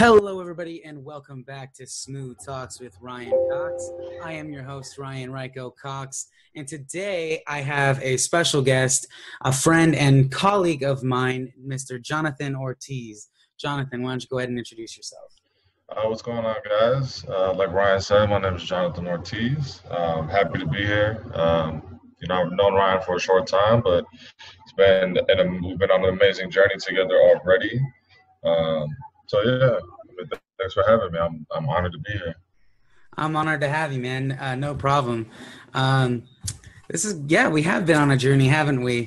Hello, everybody, and welcome back to Smooth Talks with Ryan Cox. I am your host, Ryan Ryco Cox, and today I have a special guest, a friend and colleague of mine, Mr. Johnathan Ortiz. Johnathan, why don't you go ahead and introduce yourself? What's going on, guys? Like Ryan said, my name is Johnathan Ortiz. Happy to be here. I've known Ryan for a short time, but we've been on an amazing journey together already. Um, Thanks for having me. I'm honored to be here. I'm honored to have you, man. No problem. We have been on a journey, haven't we?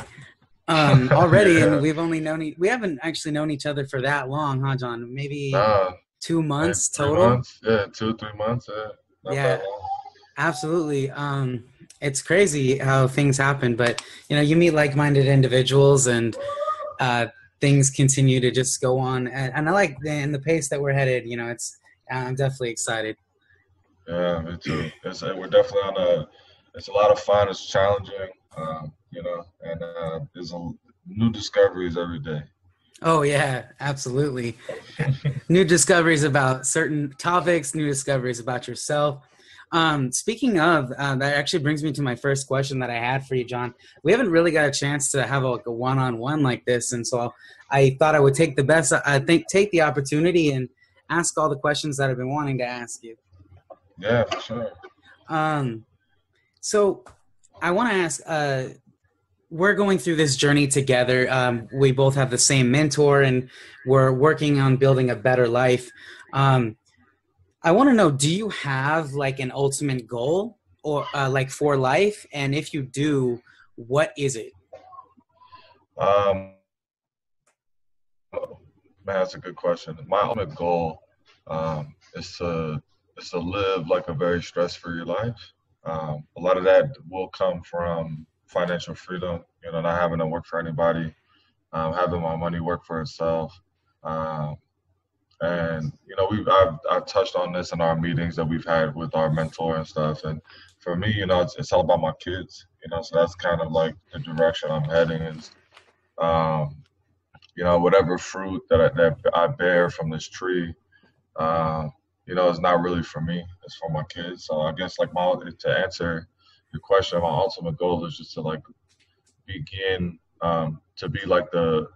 Already, Yeah. and we haven't actually known each other for that long, huh, John? Maybe Nah, 2 months three total. months. Yeah, 2 3 months. Yeah, not Yeah, that long. absolutely. It's crazy how things happen, but you meet like-minded individuals, and uh, things continue to just go on. And I like the pace that we're headed. I'm definitely excited. Yeah, me too. We're definitely on a. It's a lot of fun. It's challenging. And there's new discoveries every day. Oh yeah, absolutely. New discoveries about certain topics, new discoveries about yourself. Speaking of, that actually brings me to my first question that I had for you, John. We haven't really got a chance to have a one-on-one like this, and so I thought I would take the opportunity and ask all the questions that I've been wanting to ask you. Yeah, for sure. So I want to ask, we're going through this journey together. We both have the same mentor, and we're working on building a better life. I want to know, do you have like an ultimate goal or for life? And if you do, what is it? Um, Man, that's a good question. My ultimate goal is to live like a very stress-free life. A lot of that will come from financial freedom. Not having to work for anybody, having my money work for itself. Um, and I've touched on this in our meetings that we've had with our mentor and stuff. And for me, it's all about my kids. So that's kind of like the direction I'm heading is. Um, whatever fruit that I bear from this tree, is not really for me. It's for my kids. So I guess to answer your question, my ultimate goal is just to begin to be like the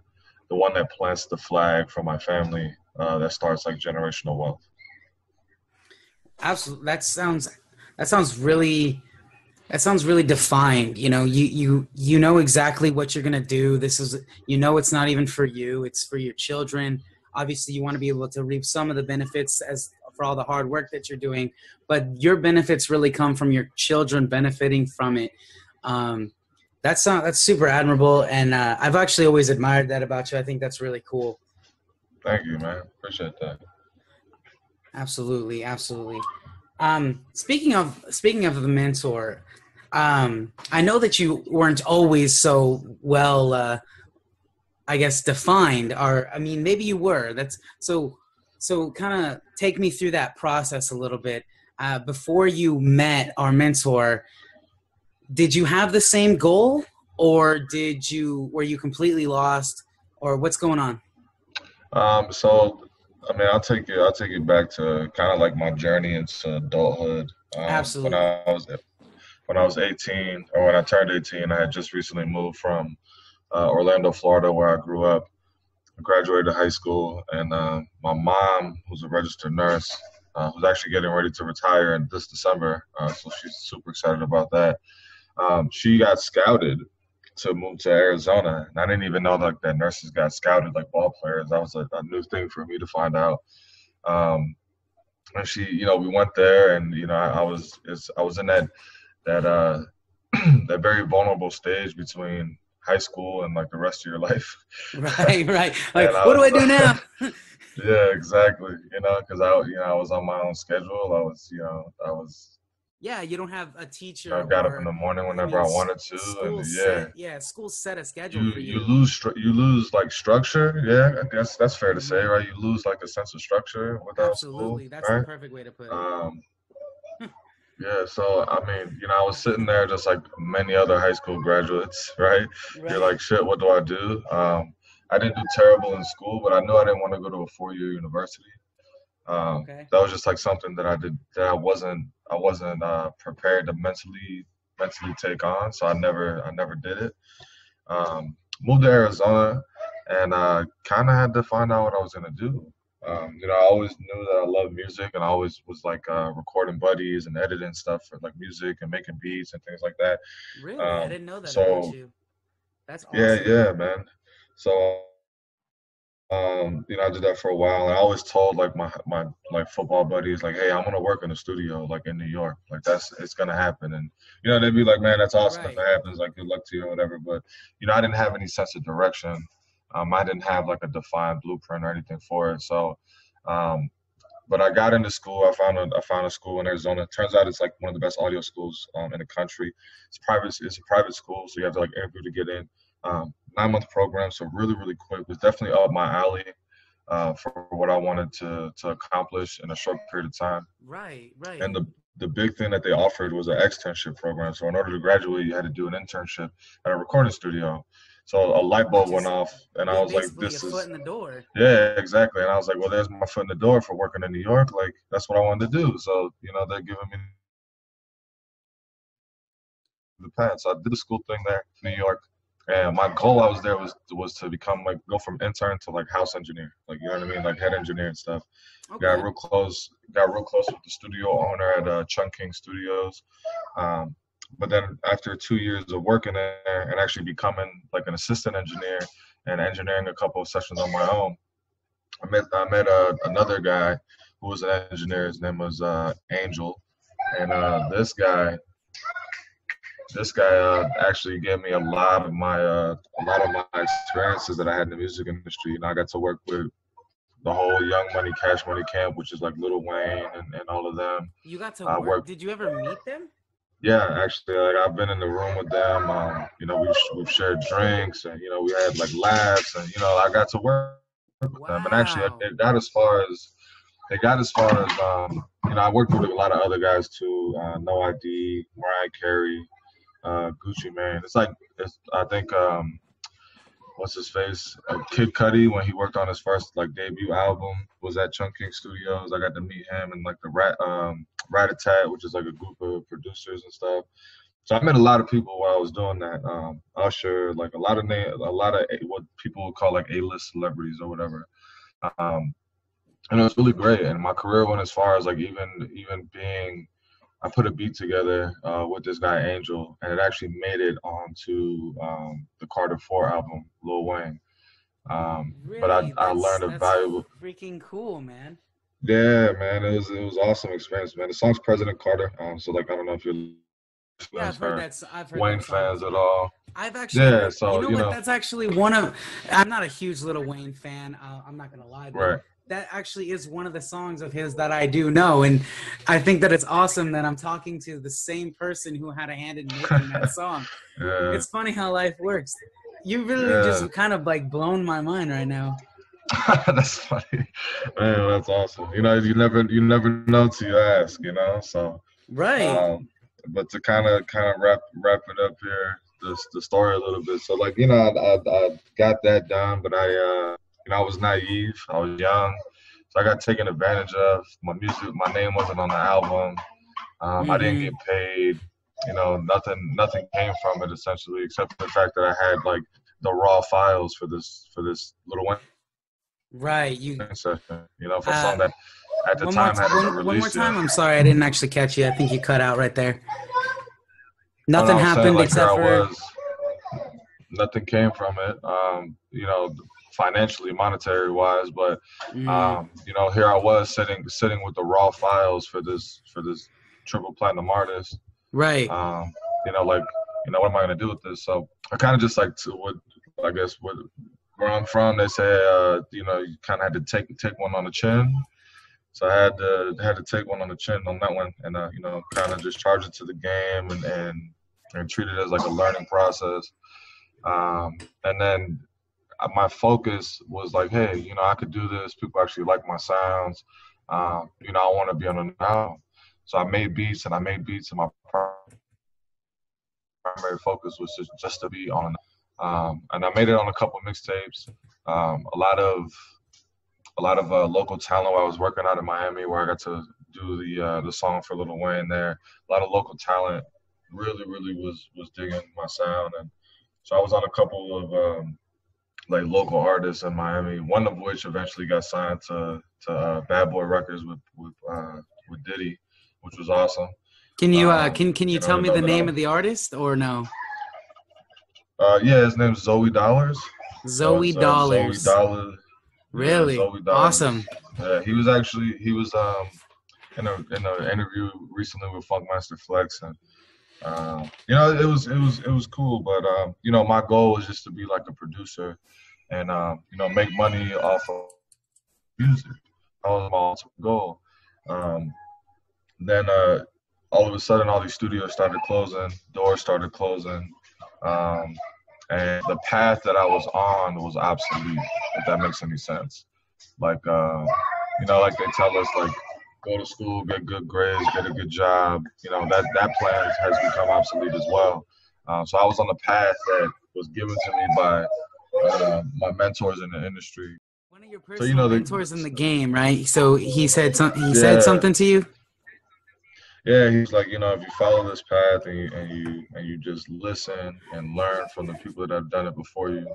one that plants the flag for my family that starts like generational wealth. Absolutely. That sounds really defined. You know exactly what you're going to do. It's not even for you, it's for your children. Obviously you want to be able to reap some of the benefits as for all the hard work that you're doing, but your benefits really come from your children benefiting from it. That's super admirable. And I've actually always admired that about you. I think that's really cool. Thank you, man. Appreciate that. Absolutely. Absolutely. Speaking of the mentor, I know that you weren't always so well, I guess, defined, or I mean, maybe you were. So kind of take me through that process a little bit. Before you met our mentor, did you have the same goal, or were you completely lost, or what's going on? I'll take it back to kind of like my journey into adulthood. When Absolutely. I was 18, or when I turned 18, I had just recently moved from Orlando, Florida, where I grew up. I graduated high school, and my mom, who's a registered nurse, who's actually getting ready to retire in this December, so she's super excited about that. She got scouted to move to Arizona, and I didn't even know that nurses got scouted like ball players. That was a new thing for me to find out. And we went there, and I was in that that very vulnerable stage between high school and like the rest of your life. Right. Like, what do I do now? Yeah, exactly. Because I was on my own schedule. I was. Yeah, you don't have a teacher. I got up in the morning whenever I wanted to, School set a schedule for you. You lose like structure. Yeah, I guess that's fair to say, right? You lose like a sense of structure without Absolutely, school, that's right? the perfect way to put it. Yeah, so I mean, I was sitting there just like many other high school graduates, right? You're like, shit, what do? I didn't do terrible in school, but I knew I didn't want to go to a 4-year university. Okay. That was just like something that I did that I wasn't prepared to mentally take on, so I never did it. Moved to Arizona, and kind of had to find out what I was gonna do. I always knew that I loved music, and I always was like recording buddies and editing stuff for like music and making beats and things like that. Really? I didn't know that about So you. That's yeah, awesome. yeah, man. So I did that for a while, and I always told like my like football buddies, like, hey, I'm gonna work in the studio, like in New York, like it's gonna happen, and they'd be like, man, that's awesome if Right. it happens, like good luck to you or whatever. But I didn't have any sense of direction. I didn't have like a defined blueprint or anything for it. So, um, but I got into school. I found a school in Arizona. It turns out it's like one of the best audio schools in the country. It's private. It's a private school, so you have to like interview to get in. 9-month program, so really really quick. It was definitely up my alley for what I wanted to accomplish in a short period of time. Right. Right. And the big thing that they offered was an externship program. So in order to graduate, you had to do an internship at a recording studio. So a light bulb Which went is off, and I was like, basically a "This foot is in the door. yeah, exactly." And I was like, "Well, there's my foot in the door for working in New York. Like that's what I wanted to do." So they're giving me the path. So I did the school thing there, in New York. And my goal I was there was to become like go from intern to like house engineer, like you know what I mean, like head engineer and stuff. Okay. Got real close with the studio owner at Chun King Studios. Um, but then after 2 years of working there and actually becoming like an assistant engineer and engineering a couple of sessions on my own, I met another guy who was an engineer. His name was Angel, and this guy actually gave me a lot of my experiences that I had in the music industry. I got to work with the whole Young Money, Cash Money camp, which is like Lil Wayne and all of them. You got to I work. worked, Did you ever meet them? yeah, actually, like I've been in the room with them. We've shared drinks, and we had like laughs, and I got to work with them. And actually, Wow. I worked with a lot of other guys too. No ID, Mariah Carey, Gucci Mane. I think what's his face, Kid Cudi, when he worked on his first like debut album, was at Chun King Studios. I got to meet him and like the Rat a Tat, which is like a group of producers and stuff. So I met a lot of people while I was doing that. Usher, like what people would call like A-list celebrities or whatever. Um, and it was really great. And my career went as far as like even being I put a beat together with this guy Angel, and it actually made it onto the Carter 4 album, Lil Wayne. But I, Really? I That's learned a that's valuable. freaking cool, man. Yeah, man, it was an awesome experience, man. The song's President Carter. So like I don't know if you're Yeah, listeners or I've heard Wayne that song fans at before. all. I've actually Yeah, heard. You so know what? That's actually one of. I'm not a huge Little Wayne fan. I'm not gonna lie, but right. that actually is one of the songs of his that I do know, and I think that it's awesome that I'm talking to the same person who had a hand in making that song. Yeah, It's funny how life works. You really yeah. just kind of like blown my mind right now. That's funny, man. That's awesome. You never know till you ask. So. Right. Um, but to kind of wrap it up here, the story a little bit. So like I got that done, but I was naive. I was young, so I got taken advantage of. My name wasn't on the album. I didn't Mm-hmm. get paid. Nothing came from it essentially, except for the fact that I had like the raw files for this Little Wayne Right. You. session. For a Uh. song that at the time hadn't been One more released yet. time. I'm sorry, I didn't actually catch you. I think you cut out right there. And I Nothing was saying happened like here except I for. was, nothing came from it. Financially, monetary wise, but Mm, here I was sitting with the raw files for this triple platinum artist. right. Um, like what am I gonna do with this? So I kind of just like to what I guess what where I'm from. They say you kind of had to take one on the chin. So I had to take one on the chin on that one, and kind of just charge it to the game and treat it as like a learning process. And then my focus was like, hey, I could do this. People actually like my sounds. I want to be on an album. So I made beats, and my primary focus was just to be on. And I made it on a couple mixtapes. A lot of a lot of local talent while I was working out in Miami, where I got to do the song for Lil Wayne there. A lot of local talent really was digging my sound, and so I was on a couple of like local artists in Miami. One of which eventually got signed to Bad Boy Records with Diddy, which was awesome. Can you can you You know, tell to me know the that name of the artist or no? yeah, his name's Zoe Dollars. So Zoe it's Zoe Dollars. Dollars. Yeah, Really? Zoe Dollars. Awesome. Yeah, he was in a interview recently with Funkmaster Flex, and you know, it was cool. But you know, my goal was just to be like a producer and you know, make money off of music. That was my ultimate goal. Um, then all of a sudden, all these studios started closing, doors started closing, um, and the path that I was on was obsolete. If that makes any sense. Like you know, like they tell us, like go to school, get good grades, get a good job. You know, that plan has become obsolete as well. So I was on the path that was given to me by my mentors in the industry. One of your So you personal know, mentors in the game, right? So he said yeah, something to you? yeah. He's like, you know, if you follow this path and you just listen and learn from the people that have done it before you,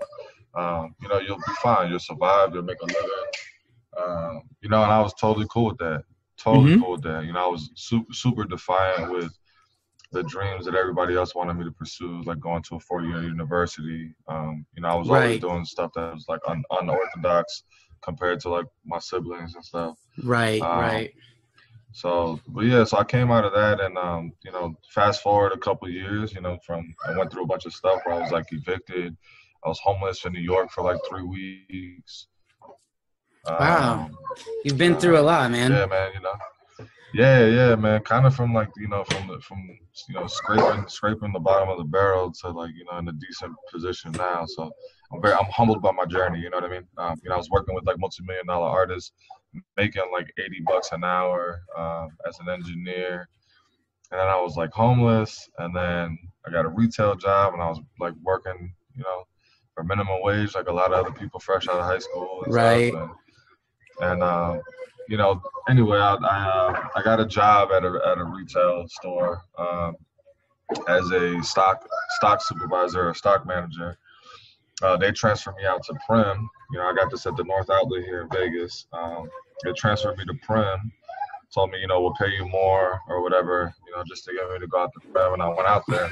you know, you'll be fine. You'll survive. You'll make a living. You know, and I was totally cool with that. Totally Mm-hmm. cool with that. You know, I was super defiant with the dreams that everybody else wanted me to pursue, like going to a 4-year university. You know, I was always Right. doing stuff that was like unorthodox compared to like my siblings and stuff. Right. Um, Right. so, but yeah, so I came out of that, and you know, fast forward a couple years, you know, from I went through a bunch of stuff where I was like evicted. I was homeless in New York for like 3 weeks. Wow. Um, You've been through a lot, yeah, man. man, you know. Yeah, man. Kind of from like you know from you know scraping the bottom of the barrel to like you know in a decent position now. So I'm humbled by my journey. You know what I mean? You know I was working with like multi-million-dollar artists, making like $80 an hour as an engineer, and then I was like homeless, and then I got a retail job, and I was like working you know for minimum wage like a lot of other people fresh out of high school and stuff, Right. and you know, anyway, I got a job at a retail store as a stock supervisor or stock manager. They transferred me out to Prim. You know, I got this at the North Outlet here in Vegas. They transferred me to Prim, told me, you know, we'll pay you more or whatever, you know, just to get me to go out to Prim, and I went out there.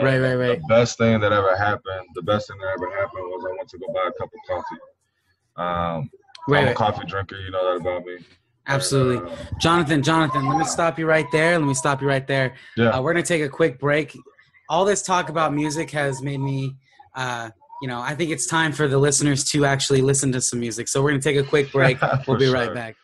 Right. And Right. the Right. best thing that ever happened, the best thing that ever happened was I went to go buy a cup of coffee. Right. I'm a Right. coffee drinker, you know that about me. And Absolutely. Jonathan, let me stop you right there. Let me stop you right there. yeah, We're going to take a quick break. All this talk about music has made me, you know, I think it's time for the listeners to actually listen to some music. So we're going to take a quick break. We'll for be right sure. back.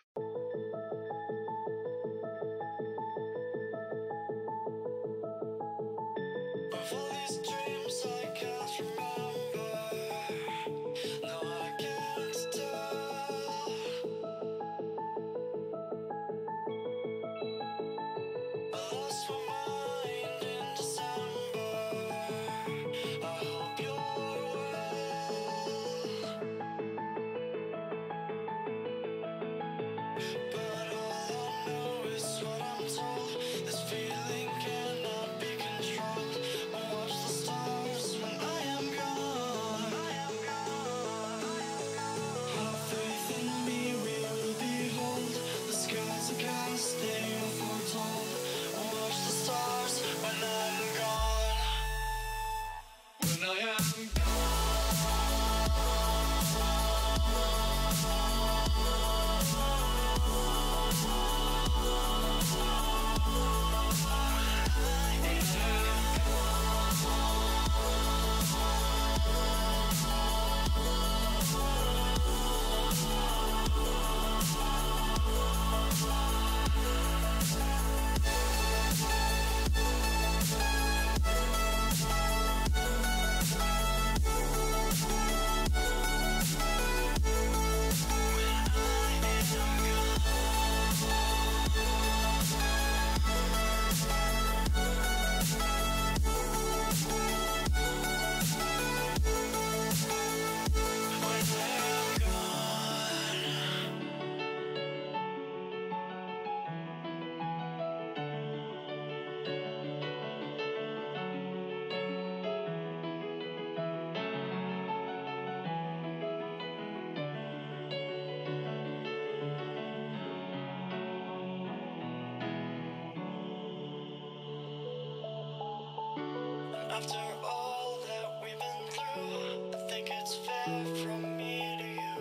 After all that we've been through, I think it's fair from me to you.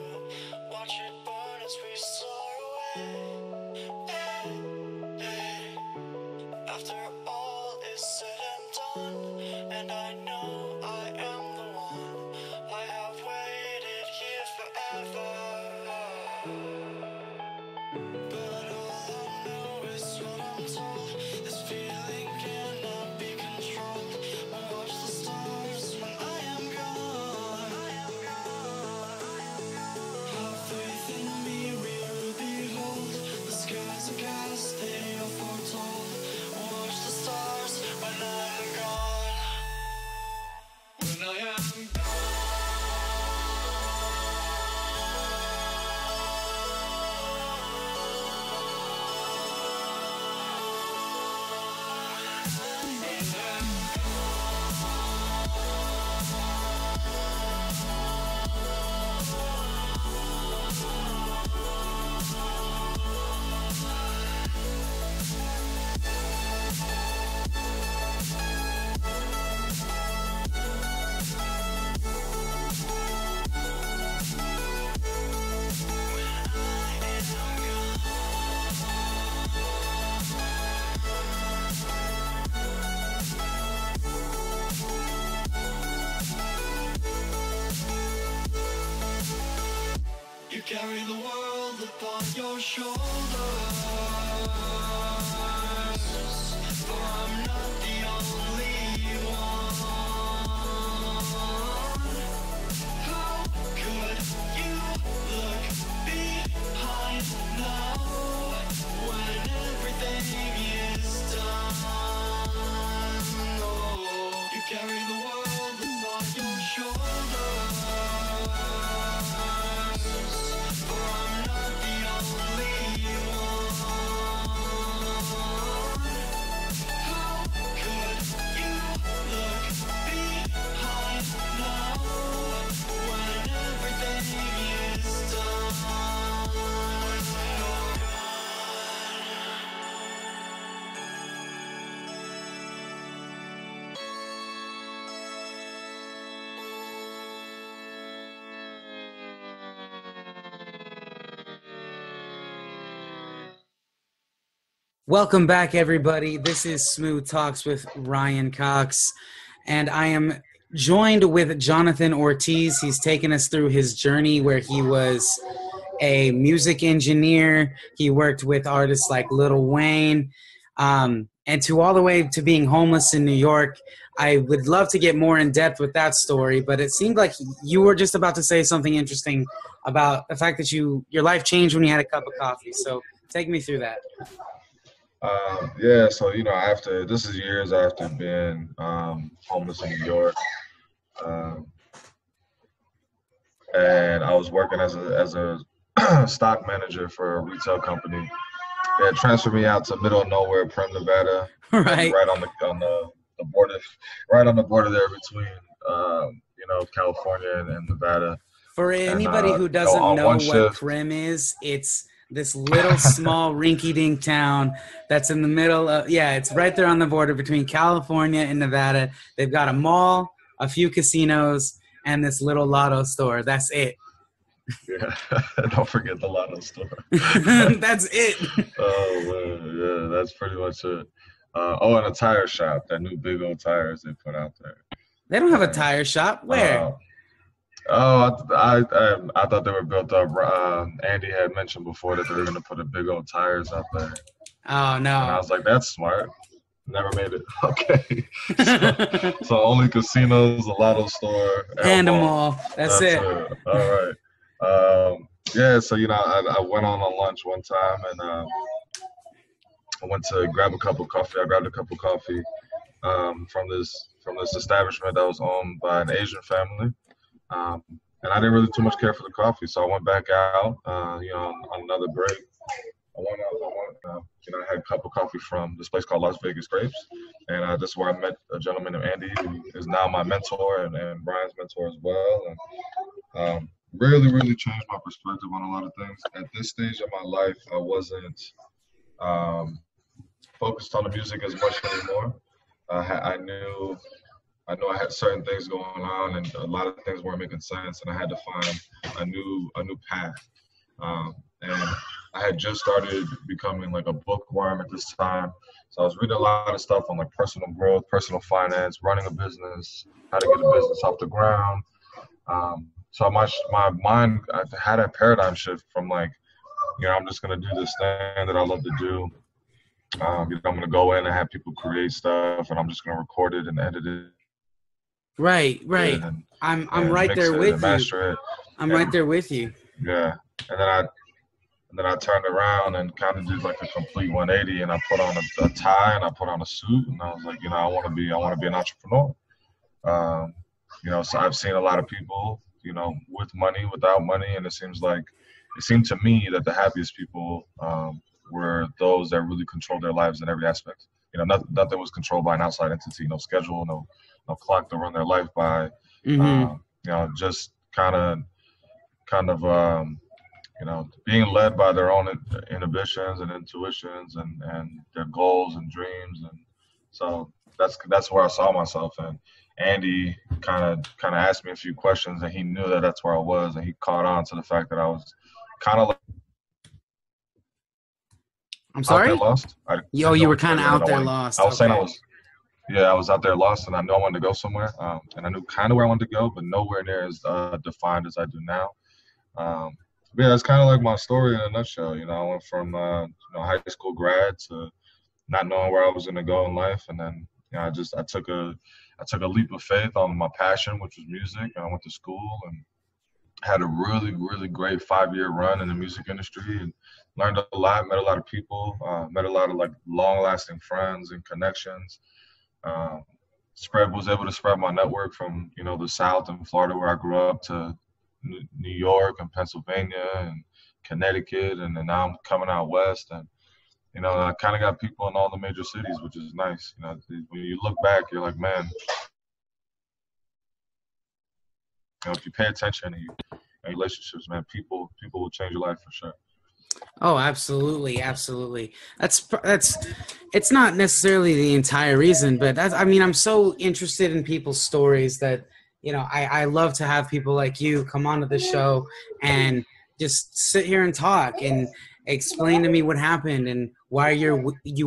Watch it burn as we soar away. Hey, hey. After all is said and done, and I know I am the one, I have waited here forever. But all I know is what I'm told. This feeling cannot be controlled. We'll watch the stars when I am gone. Have faith in me, we'll behold. The skies are cast, they are foretold. We'll watch the stars when I'm gone. When I am gone. You carry the world upon your shoulders, for I'm not the only one. How could you look behind now when everything is done? Oh, you carry the world upon your shoulders. For I'm not the only one. How could you look behind now when everything is done? Welcome back, everybody. This is Smooth Talks with Ryan Cox, and I am joined with Johnathan Ortiz. He's taken us through his journey where he was a music engineer. He worked with artists like Lil Wayne, and to all the way to being homeless in New York. I would love to get more in depth with that story, but it seemed like you were just about to say something interesting about the fact that your life changed when you had a cup of coffee. So take me through that. Yeah, so after this is years after being homeless in New York, and I was working as a stock manager for a retail company. They had transferred me out to middle of nowhere, Prem, Nevada, Right. right on the border, right on the border there between California and Nevada. For anybody who doesn't know what Prim is, it's this little small rinky-dink town that's in the middle of, it's right there on the border between California and Nevada. They've got a mall, a few casinos, and this little lotto store. That's it. Yeah, don't forget the lotto store. That's it. Oh, man, yeah, that's pretty much it. And a tire shop, that new big old tires they put out there. They don't have a tire shop. Where? I thought they were built up. Andy had mentioned before that they were going to put a big old tires up there. Oh, no. And I was like, that's smart. Never made it. Okay. So only casinos, a lotto store. And a mall. That's it. All right. So, I went on a lunch one time and I went to grab a cup of coffee. I grabbed a cup of coffee from this establishment that was owned by an Asian family. And I didn't really too much care for the coffee, so I went back out, on another break. I had a cup of coffee from this place called Las Vegas Grapes, and this is where I met a gentleman named Andy, who is now my mentor and Brian's mentor as well. And really, really changed my perspective on a lot of things. At this stage of my life, I wasn't focused on the music as much anymore. I knew I know I had certain things going on, and a lot of things weren't making sense, and I had to find a new path. And I had just started becoming like a bookworm at this time, so I was reading a lot of stuff on like personal growth, personal finance, running a business, how to get a business off the ground. So my mind, I had a paradigm shift from like, I'm just gonna do this thing that I love to do. I'm gonna go in and have people create stuff, and I'm just gonna record it and edit it. Right. I'm right there with you. Master it. I'm right there with you. Yeah, and then I turned around and kind of did like a complete 180, and I put on a tie and I put on a suit, and I was like, I want to be an entrepreneur. So I've seen a lot of people, with money, without money, and it seemed to me that the happiest people were those that really controlled their lives in every aspect. Nothing was controlled by an outside entity, no schedule, no clock to run their life by. Just kind of being led by their own inhibitions and intuitions and their goals and dreams. And so that's where I saw myself. And Andy kind of asked me a few questions, and he knew that that's where I was, and he caught on to the fact that I was kind of like, I'm sorry? Out there lost. You were kind of out there lost. I was saying I was out there lost, and I knew I wanted to go somewhere, and I knew kind of where I wanted to go, but nowhere near as defined as I do now. Yeah, that's kind of like my story in a nutshell. I went from high school grad to not knowing where I was going to go in life, and then I took a leap of faith on my passion, which was music, and I went to school and had a really, really great 5-year run in the music industry and learned a lot, met a lot of people, met a lot of like long-lasting friends and connections. Was able to spread my network from the South and Florida where I grew up to New York and Pennsylvania and Connecticut, and then now I'm coming out west, and I kind of got people in all the major cities, which is nice. When you look back, you're like, man, if you pay attention and relationships, man, people will change your life for sure. Oh, absolutely. That's it's not necessarily the entire reason, but I'm so interested in people's stories that, I love to have people like you come onto the show and just sit here and talk and explain to me what happened and why you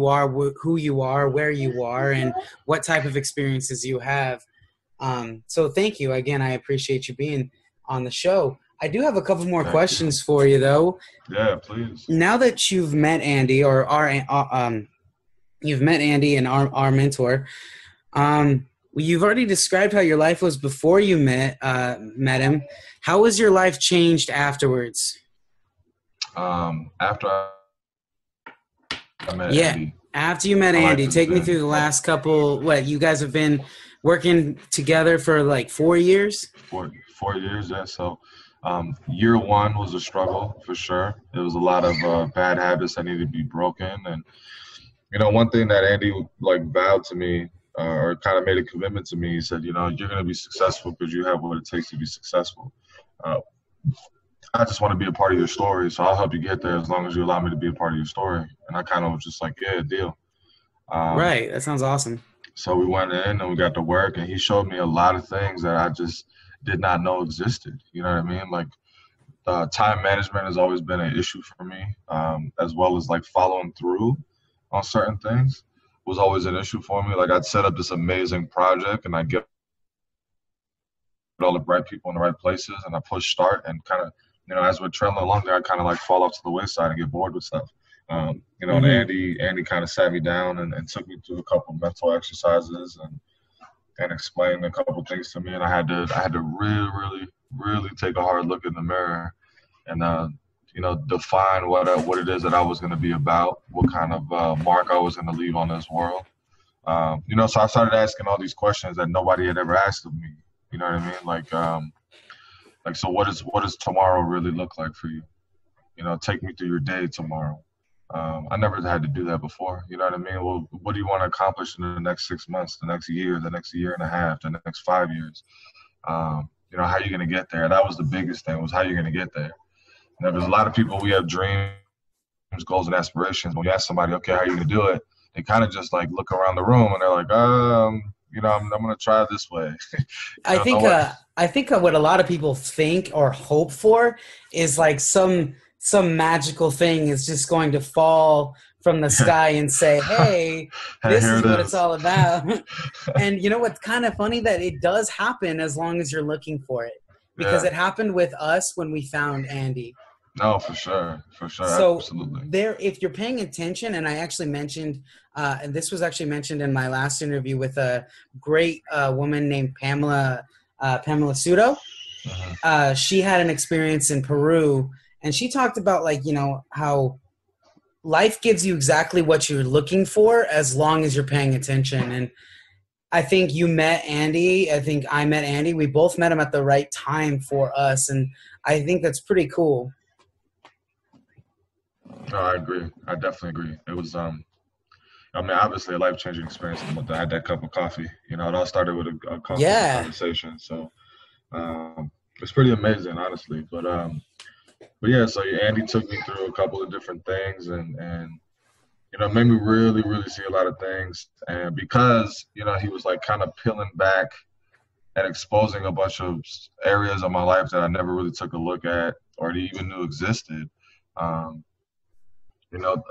are who you are, where you are, and what type of experiences you have. So thank you again. I appreciate you being on the show. I do have a couple more questions for you, though. Yeah, please. Now that you've met Andy, or you've met Andy and our mentor, you've already described how your life was before you met him. How has your life changed afterwards? After I met Andy. After you met Andy, take me through the last couple. You guys have been working together for like 4 years? 4 years, yeah. So year one was a struggle for sure. There was a lot of bad habits that needed to be broken. And, one thing that Andy vowed to me, or kind of made a commitment to me, he said, you're going to be successful because you have what it takes to be successful. I just want to be a part of your story, so I'll help you get there as long as you allow me to be a part of your story. And I kind of was just like, yeah, deal. Right. That sounds awesome. So we went in and we got to work, and he showed me a lot of things that I just did not know existed. You know what I mean? Like time management has always been an issue for me, as well as like following through on certain things was always an issue for me. Like I'd set up this amazing project and I'd get all the right people in the right places, and I push start and kind of, as we're trailing along there, I kind of like fall off to the wayside and get bored with stuff. And Andy kind of sat me down and took me through a couple of mental exercises and explained a couple of things to me. And I had to really, really, really take a hard look in the mirror and, define what it is that I was going to be about, what kind of mark I was going to leave on this world. So I started asking all these questions that nobody had ever asked of me. You know what I mean? So what does tomorrow really look like for you? Take me through your day tomorrow. I never had to do that before. You know what I mean? Well, what do you want to accomplish in the next 6 months, the next year, the next year and a half, the next 5 years? How are you going to get there? That was the biggest thing, was how you're going to get there. There's a lot of people, we have dreams, goals, and aspirations. When you ask somebody, okay, how are you going to do it? They kind of just like look around the room and they're like, I'm gonna try it this way. I think No way. what a lot of people think or hope for is like some magical thing is just going to fall from the sky and say, "Hey, And this here is it what it's is. all about." And you know what's kind of funny that it does happen as long as you're looking for it, because Yeah. it happened with us when we found Andy. No, for sure. For sure. So Absolutely. there, if you're paying attention, and I actually mentioned, and this was actually mentioned in my last interview with a great woman named Pamela Sudo. Mhm. She had an experience in Peru, and she talked about like how life gives you exactly what you're looking for as long as you're paying attention. And I think you met Andy. I think I met Andy. We both met him at the right time for us, and I think that's pretty cool. No, I agree. I definitely agree. It was I mean, obviously a life-changing experience when I had that cup of coffee. It all started with a comfortable Yeah. conversation. So it's pretty amazing, honestly. But yeah, so Andy took me through a couple of different things, and made me really, really see a lot of things. And because he was like kind of peeling back and exposing a bunch of areas of my life that I never really took a look at or even knew existed. Um,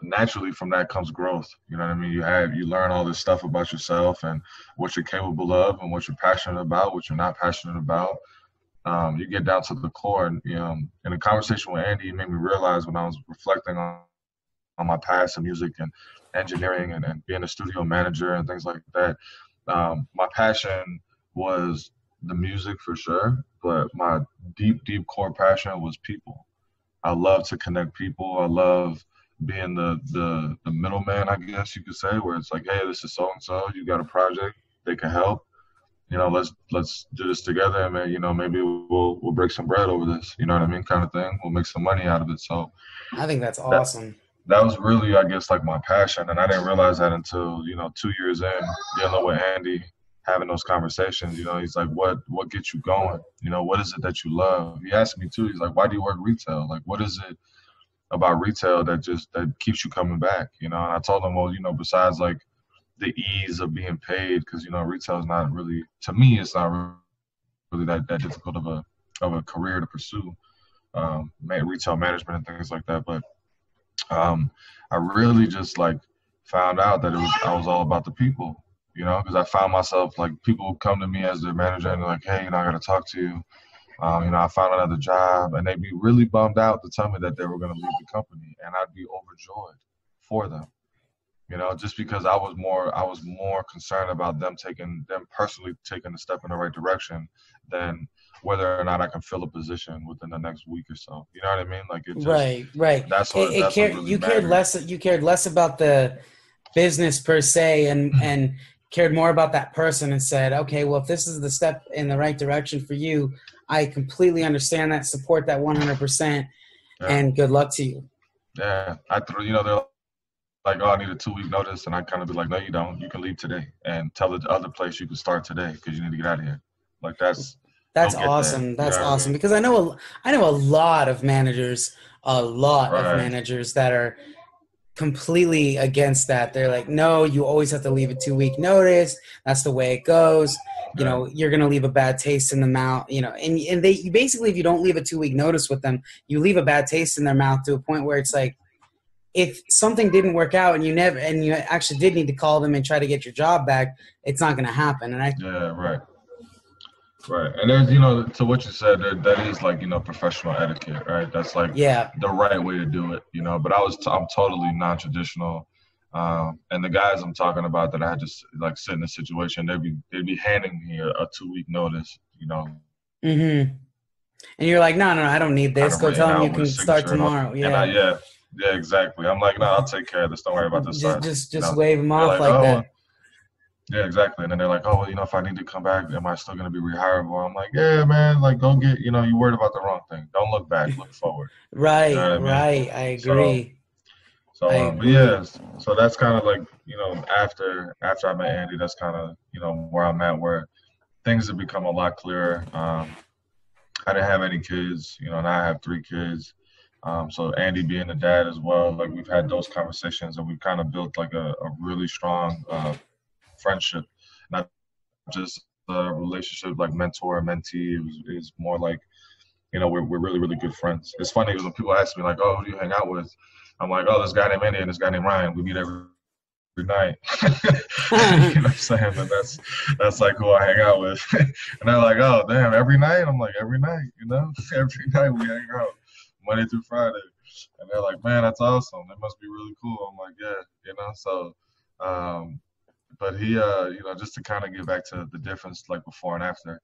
naturally from that comes growth. You know what I mean? You learn all this stuff about yourself and what you're capable of and what you're passionate about, what you're not passionate about. You get down to the core, and in a conversation with Andy, he made me realize when I was reflecting on my past in music and engineering and being a studio manager and things like that. My passion was the music for sure, but my deep, deep core passion was people. I love to connect people. I love being the middleman, I guess you could say, where it's like, hey, this is so and so. You got a project, they can help. Let's do this together, and maybe we'll break some bread over this. You know what I mean, kind of thing. We'll make some money out of it. So I think that's that awesome. that was really, I guess, like my passion, and I didn't realize that until 2 years in dealing with Andy, having those conversations. He's like, what gets you going? What is it that you love? He asked me too. He's like, why do you work retail? Like, what is it about retail that keeps you coming back? And I told him, well, besides like the ease of being paid, because retail is not really, to me, it's not really that difficult of a career to pursue, retail management and things like that. But I really just like found out that I was all about the people, because I found myself like people would come to me as their manager and they're like, hey, I got to talk to you. I found another job, and they'd be really bummed out to tell me that they were going to leave the company, and I'd be overjoyed for them. Just because I was more concerned about them personally taking a step in the right direction than whether or not I can fill a position within the next week or so. You know what I mean? Like it just Right. that's what really You cared mattered. less. You cared less about the business per se, and cared more about that person, and said, okay, well, if this is the step in the right direction for you, I completely understand that, support that 100%, Yeah, and good luck to you. yeah. They're like, oh, I need a 2-week notice, and I kind of be like, no, you don't. You can leave today, and tell the other place you can start today because you need to get out of here. Like That's they'll get that. awesome. You know That's what I awesome mean? because I know a lot of managers, Right. that are completely against that. They're like, no, you always have to leave a 2-week notice. That's the way it goes. Yeah. You're gonna leave a bad taste in the mouth. And they basically, if you don't leave a 2-week notice with them, you leave a bad taste in their mouth to a point where it's like, if something didn't work out and you actually did need to call them and try to get your job back, it's not gonna happen. And Yeah. Right. Right. And there's, to what you said, that is like, professional etiquette, right? That's like yeah, the right way to do it, But I'm totally non-traditional. And the guys I'm talking about that I had to like sit in a situation, they'd be handing me a 2-week notice, mm-hmm. And you're like, no, I don't need kind this. of Go written tell them you out with a can start signature and all. tomorrow. And Yeah, yeah, exactly. I'm like, no, I'll take care of this. Don't worry about this just side. just just wave them They're off like, like oh, that. well, yeah, exactly. And then they're like, oh, well, if I need to come back, am I still going to be rehirable? I'm like, yeah, man, like, go get, you worried about the wrong thing. Don't look back, look forward. You know Right, what I mean? right. I So, agree. I but yeah, agree. so that's kind of like, after I met Andy, that's kind of, where I'm at, where things have become a lot clearer. I didn't have any kids, now I have 3 kids. So Andy being a dad as well, like we've had those conversations and we've kind of built like a really strong friendship. And I just a relationship like mentor and mentee. It was more like, we're really, really good friends. It's funny because when people ask me like, oh, who do you hang out with? I'm like, oh, this guy named Andy and this guy named Ryan. We meet every night. You know what I'm saying? And that's like who I hang out with. And they're like, oh, damn, every night? I'm like, every night, every night we hang out, Monday through Friday. And they're like, man, that's awesome. That must be really cool. I'm like, yeah, so, but he, just to kind of get back to the difference, like before and after,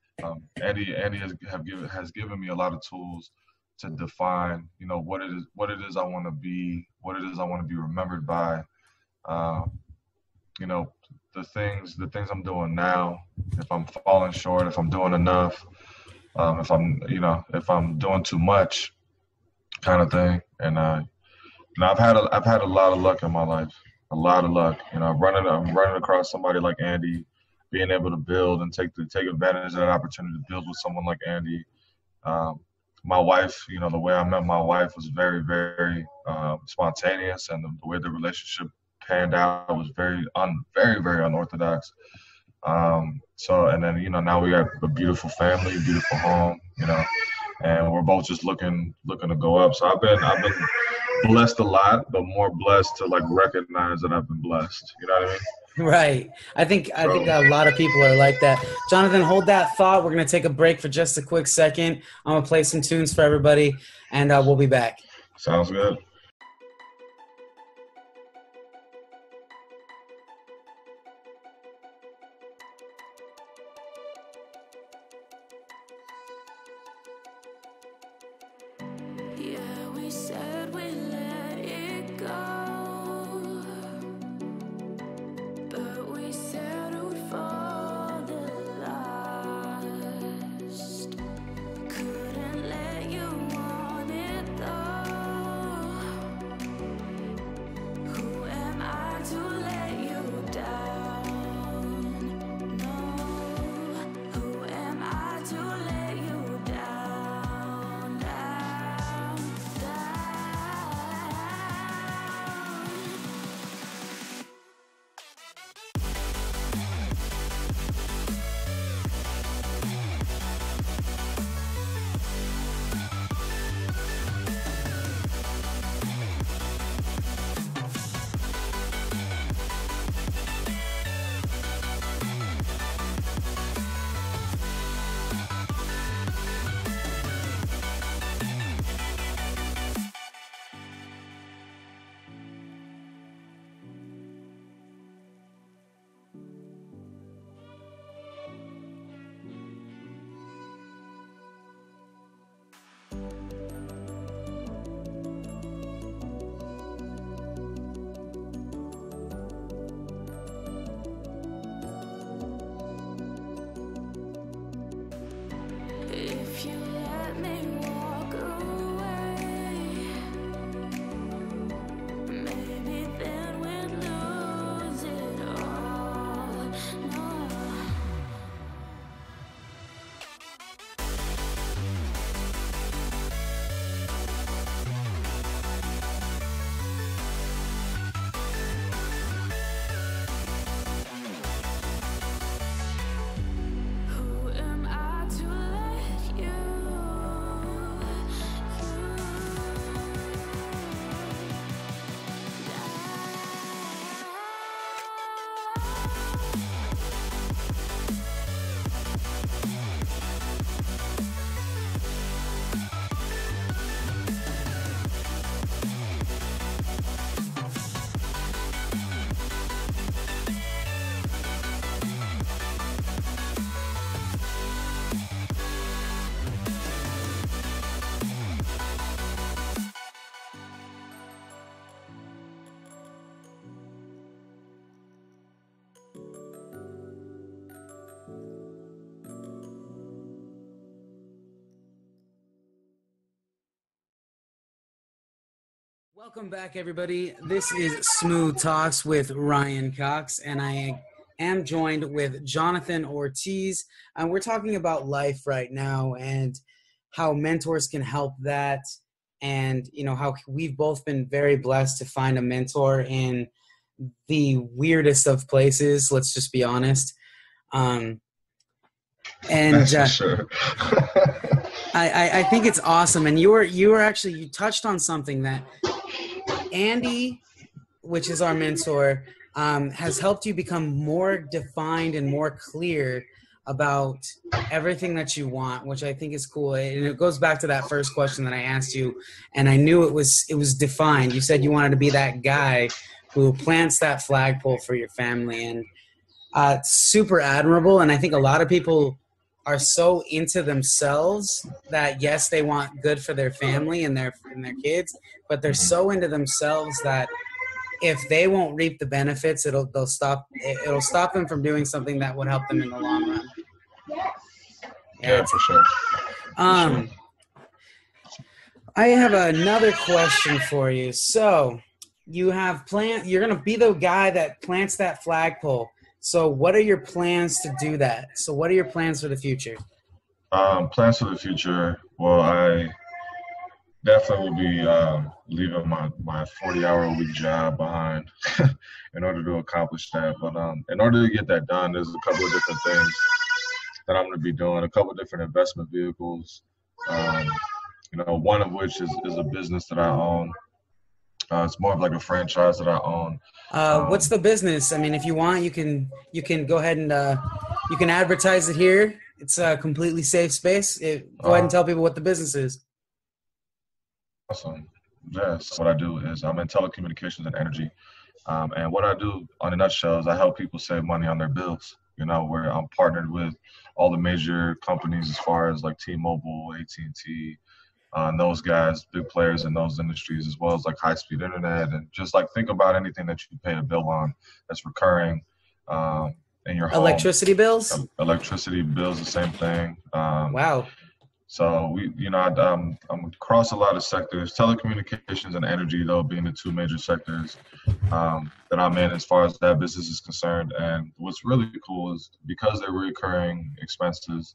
Andy has given me a lot of tools to define, what it is I want to be, what it is I want to be remembered by. The things I'm doing now, if I'm falling short, if I'm doing enough, if I'm doing too much, kind of thing. And I've had a lot of luck in my life, a lot of luck. I'm running across somebody like Andy, being able to build and take advantage of that opportunity to build with someone like Andy. My wife, the way I met my wife was very, very spontaneous, and the way the relationship panned out was very, very unorthodox. And then, now we have a beautiful family, beautiful home, and we're both just looking to go up. So I've been blessed a lot, but more blessed to like recognize that I've been blessed. You know what I mean? Right. I think a lot of people are like that. Johnathan, hold that thought. We're going to take a break for just a quick second. I'm going to play some tunes for everybody, and we'll be back. Sounds good. Welcome back, everybody. This is Smooth Talks with Ryan Cox, and I am joined with Johnathan Ortiz, and we're talking about life right now and how mentors can help that, and how we've both been very blessed to find a mentor in the weirdest of places. Let's just be honest. And That's for sure. I think it's awesome. And you touched on something that Andy, which is our mentor, has helped you become more defined and more clear about everything that you want, which I think is cool. And it goes back to that first question that I asked you, and I knew it was defined. You said you wanted to be that guy who plants that flagpole for your family, and super admirable. And I think a lot of people are so into themselves that yes, they want good for their family and their kids, but they're so into themselves that if they won't reap the benefits, it'll stop them from doing something that would help them in the long run. Yeah, for sure. I have another question for you. So you're going to be the guy that plants that flagpole. So what are your plans to do that? So what are your plans for the future? Plans for the future. Well, I definitely will be leaving my 40-hour-a-week job behind in order to accomplish that. But in order to get that done, there's a couple of different things that I'm going to be doing, a couple of different investment vehicles, one of which is a business that I own. It's more of like a franchise that I own. What's the business? I mean, if you want, you can go ahead and you can advertise it here. It's a completely safe space. Go ahead and tell people what the business is. Awesome. Yes. What I do is I'm in telecommunications and energy. And what I do on a nutshell is I help people save money on their bills, where I'm partnered with all the major companies as far as like T-Mobile, AT&T, those guys, big players in those industries, as well as like high-speed internet. And just like think about anything that you pay a bill on that's recurring in your home. Electricity bills? Electricity bills, the same thing. Wow. So I'm across a lot of sectors, telecommunications and energy, though, being the two major sectors that I'm in as far as that business is concerned. And what's really cool is because they're recurring expenses,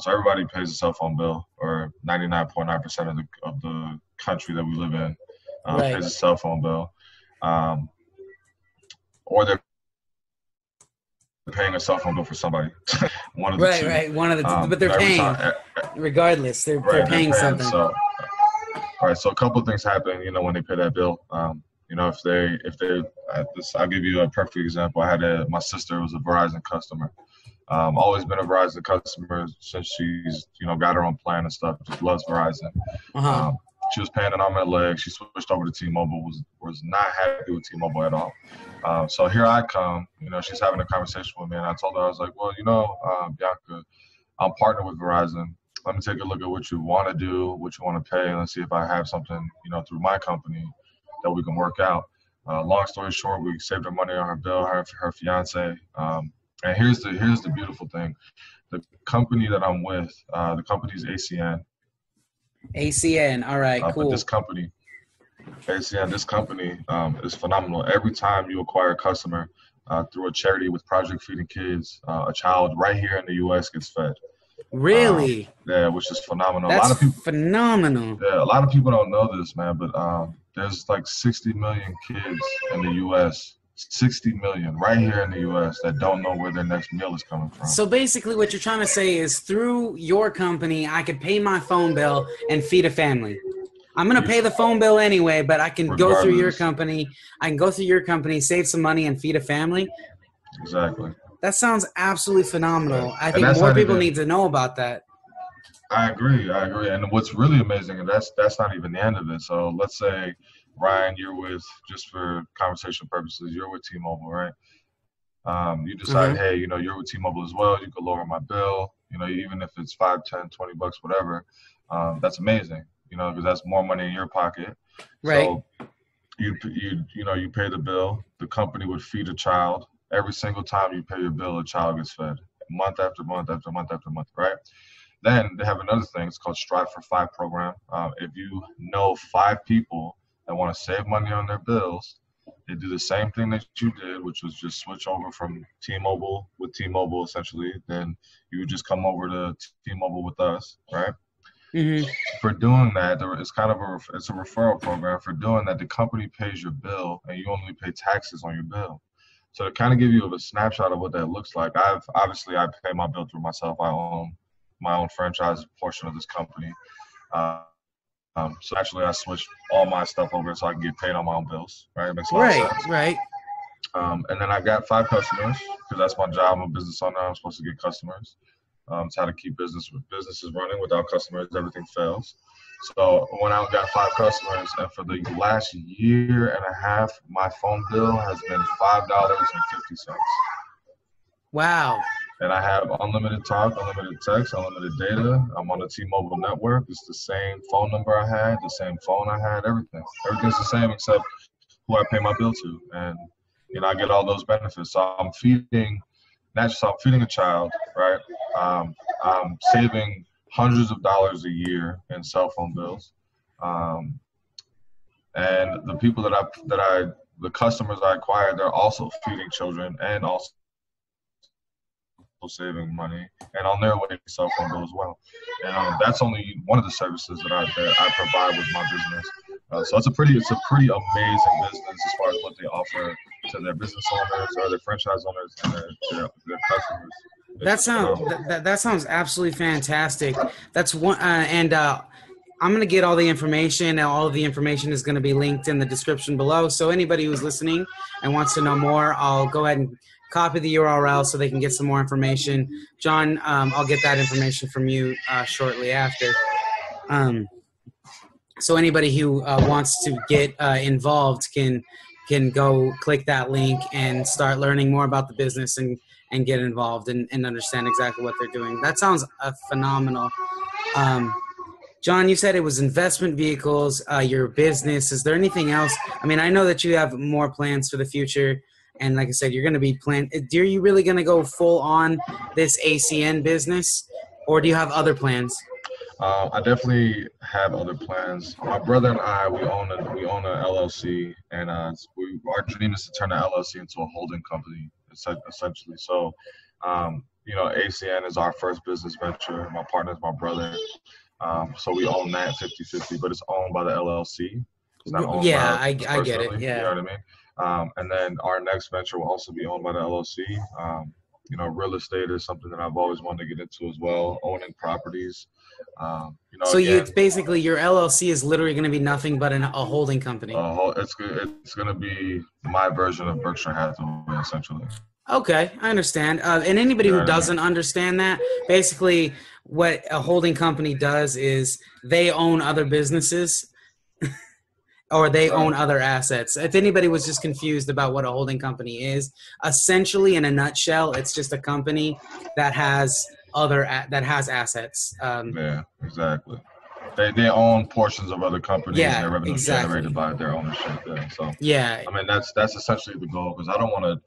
so everybody pays a cell phone bill, or 99.9% of the country that we live in pays a cell phone bill, or they're paying a cell phone bill for somebody. One of the two. Right. One of the two, but they're paying. Regardless, they're paying something. So, all right. So a couple of things happen, when they pay that bill. If they, I'll give you a perfect example. My sister was a Verizon customer. Always been a Verizon customer since she's, got her own plan and stuff. Just loves Verizon. She was paying an arm and a leg. She switched over to T-Mobile. Was not happy with T-Mobile at all. So here I come. She's having a conversation with me, and I told her, I was like, well, Bianca, I'm partnered with Verizon. Let me take a look at what you want to do, what you want to pay, and let's see if I have something, through my company that we can work out. Long story short, we saved her money on her bill, her fiance. And here's the beautiful thing. The company that I'm with, the company's ACN. ACN, all right, cool. But this company is phenomenal. Every time you acquire a customer through a charity with Project Feeding Kids, a child right here in the U.S. gets fed. Really? Yeah, which is phenomenal. That's phenomenal. Yeah, a lot of people don't know this, man, but there's like 60 million kids in the U.S., 60 million right here in the U.S. that don't know where their next meal is coming from. So basically what you're trying to say is through your company, I could pay my phone bill and feed a family. I'm going to pay the phone bill anyway, but I can go through your company. I can go through your company, save some money, and feed a family. Exactly. That sounds absolutely phenomenal. I think more people need to know about that. I agree. And what's really amazing, and that's not even the end of it. So let's say, Ryan, you're with, just for conversation purposes, you're with T-Mobile, right? You decide, hey, you're with T-Mobile as well. You could lower my bill, even if it's $5, $10, $20, whatever. That's amazing, because that's more money in your pocket. Right. So you pay the bill. The company would feed a child. Every single time you pay your bill, a child gets fed, month after month after month after month, right? Then they have another thing. It's called Strive for 5 program. If you know 5 people that want to save money on their bills, they do the same thing that you did, which was just switch over from T-Mobile with T-Mobile, essentially. Then you would just come over to T-Mobile with us, right? Mm-hmm. For doing that, it's a referral program. For doing that, the company pays your bill, and you only pay taxes on your bill. So to kind of give you a snapshot of what that looks like, I pay my bill through myself. I own my own franchise portion of this company. So actually, I switched all my stuff over so I can get paid on my own bills. Right, it makes a lot of sense. Right. And then I got 5 customers because that's my job. I'm a business owner. I'm supposed to get customers. It's how to keep businesses running. Without customers, everything fails. So I went out and got 5 customers, and for the last year and a half, my phone bill has been $5.50. Wow. And I have unlimited talk, unlimited text, unlimited data. I'm on the T-Mobile network. It's the same phone number I had, the same phone I had, everything. Everything's the same except who I pay my bill to. And, I get all those benefits. So I'm feeding a child, right? I'm saving hundreds of dollars a year in cell phone bills. And the people the customers I acquired, they're also feeding children and also saving money, and on their way to cell phone bill as well. And that's only one of the services that I provide with my business. So it's a pretty amazing business as far as what they offer to their business owners or their franchise owners and their customers. That sounds absolutely fantastic. That's one, and I'm going to get all the information, and all of the information is going to be linked in the description below. So anybody who's listening and wants to know more, I'll go ahead and copy the URL so they can get some more information. John, I'll get that information from you shortly after. So anybody who wants to get involved can go click that link and start learning more about the business and get involved and understand exactly what they're doing. That sounds phenomenal. John, you said it was investment vehicles, your business. Is there anything else? I mean, I know that you have more plans for the future. And like I said, you're going to be are you really going to go full on this ACN business, or do you have other plans? I definitely have other plans. My brother and I, we own a LLC, and our dream is to turn the LLC into a holding company, essentially. So, ACN is our first business venture. My partner is my brother. So we own that 50-50, but it's owned by the LLC. It's not owned by I get it. Yeah. You know what I mean? And then our next venture will also be owned by the LLC. Real estate is something that I've always wanted to get into as well, owning properties. So it's basically your LLC is literally going to be nothing but a holding company. It's going to be my version of Berkshire Hathaway, essentially. Okay, I understand. And anybody who doesn't understand that, basically what a holding company does is they own other businesses or they own other assets. If anybody was just confused about what a holding company is, essentially in a nutshell, it's just a company that has assets. Yeah, exactly. They own portions of other companies. Yeah, and their revenue generated by their ownership. Yeah, so yeah, I mean that's essentially the goal, because I don't want to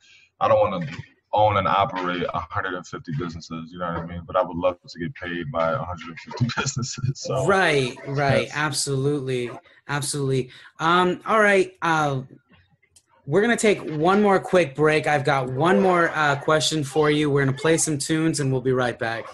own and operate 150 businesses. You know what I mean? But I would love to get paid by 150 businesses. So right, absolutely. All right. We're going to take one more quick break. I've got one more question for you. We're going to play some tunes, and we'll be right back.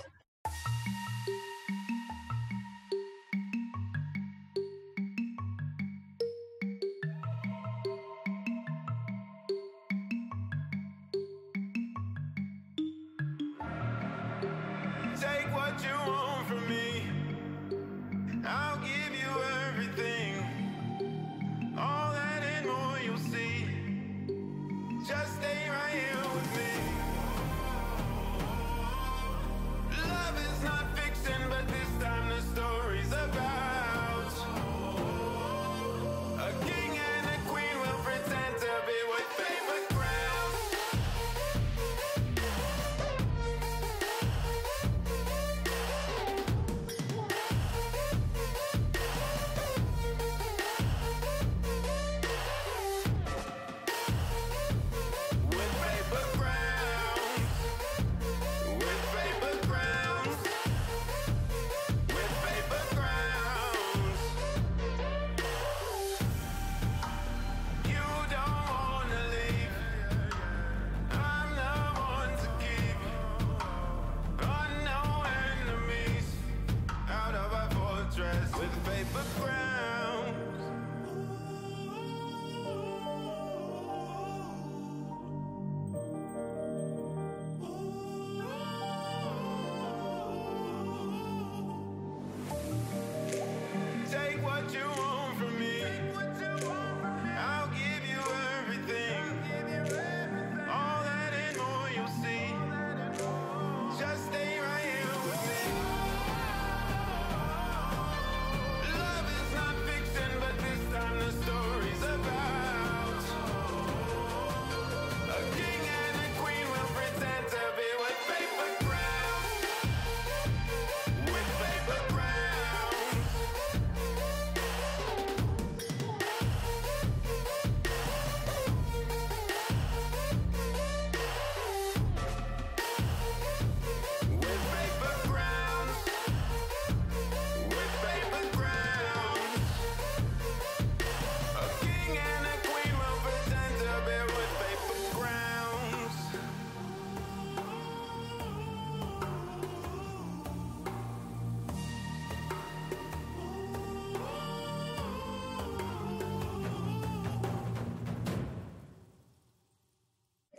Take what you want from me. I'll give you everything. All that and more you'll see. Just stay right here with me. Love is not fiction, but this time the story's about a king and a queen will pretend to be with paper crowns.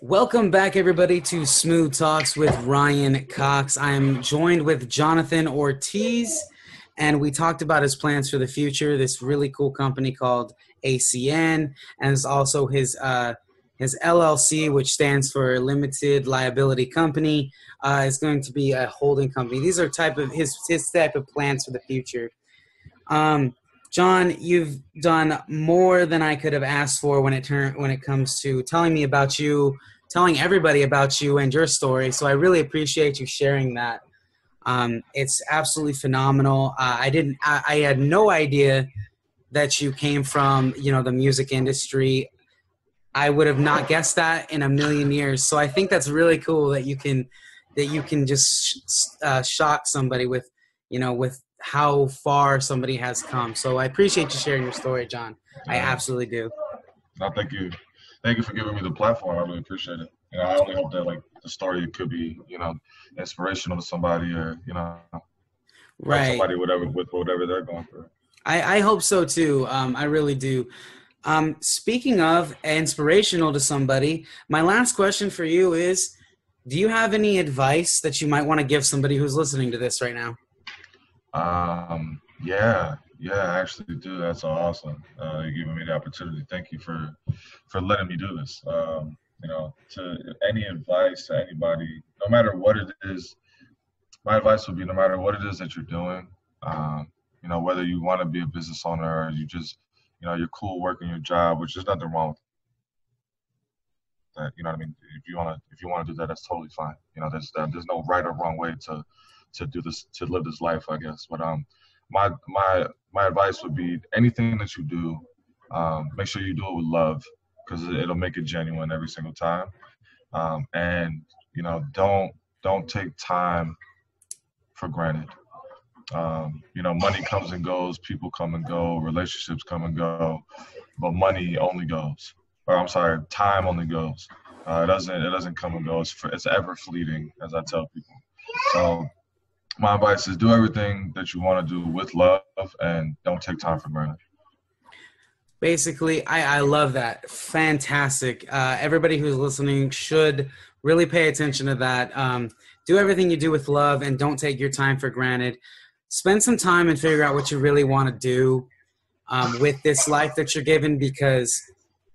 Welcome back, everybody, to Smooth Talks with Ryan Cox. I'm joined with Johnathan Ortiz, and we talked about his plans for the future, this really cool company called ACN, and it's also his LLC, which stands for Limited Liability Company, is going to be a holding company. These are his type of plans for the future. John, you've done more than I could have asked for when it comes to telling me about you, telling everybody about you and your story. So I really appreciate you sharing that. It's absolutely phenomenal. I had no idea that you came from, the music industry. I would have not guessed that in a million years. So I think that's really cool that you can just shock somebody with how far somebody has come. So I appreciate you sharing your story, John. I absolutely do. No, thank you. Thank you for giving me the platform. I really appreciate it. I only hope that the story could be, inspirational to somebody or, right. Somebody with whatever they're going through. I hope so too. I really do. Speaking of inspirational to somebody, my last question for you is, do you have any advice that you might want to give somebody who's listening to this right now? Yeah, I actually do. That's awesome. You're giving me the opportunity. Thank you for letting me do this. To any advice to anybody, no matter what it is, my advice would be no matter what it is that you're doing, whether you want to be a business owner or you just, you're cool working your job, which is nothing wrong with that. You know what I mean? If you want to do that, that's totally fine. There's no right or wrong way to do this, to live this life, I guess. But my advice would be anything that you do, make sure you do it with love, because it'll make it genuine every single time. And don't take time for granted. Money comes and goes, people come and go, relationships come and go, but money only goes. Or I'm sorry, time only goes. It doesn't come and go. It's ever fleeting, as I tell people. So my advice is do everything that you want to do with love and don't take time for granted. Basically, I love that. Fantastic. Everybody who's listening should really pay attention to that. Do everything you do with love and don't take your time for granted. Spend some time and figure out what you really want to do with this life that you're given, because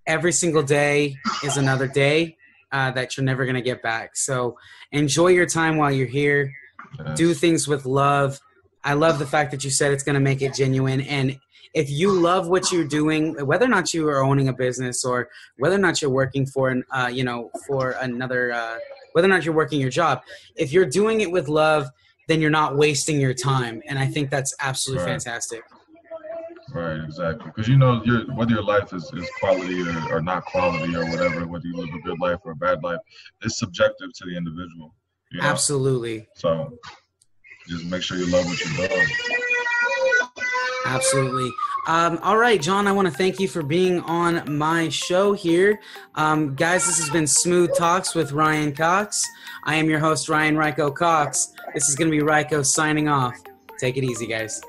every single day is another day that you're never going to get back. So enjoy your time while you're here. Yes. Do things with love. I love the fact that you said it's going to make it genuine. And if you love what you're doing, whether or not you are owning a business or whether or not you're working for whether or not you're working your job, if you're doing it with love, then you're not wasting your time. And I think that's absolutely fantastic. Right, exactly. Because whether your life is quality or not quality or whatever, whether you live a good life or a bad life, it's subjective to the individual. Absolutely. So just make sure you love what you're doing. Absolutely. All right, John, I want to thank you for being on my show here. Guys, this has been Smooth Talks with Ryan Cox. I am your host, Ryan Ryco Cox. This is going to be Ryco signing off. Take it easy, guys.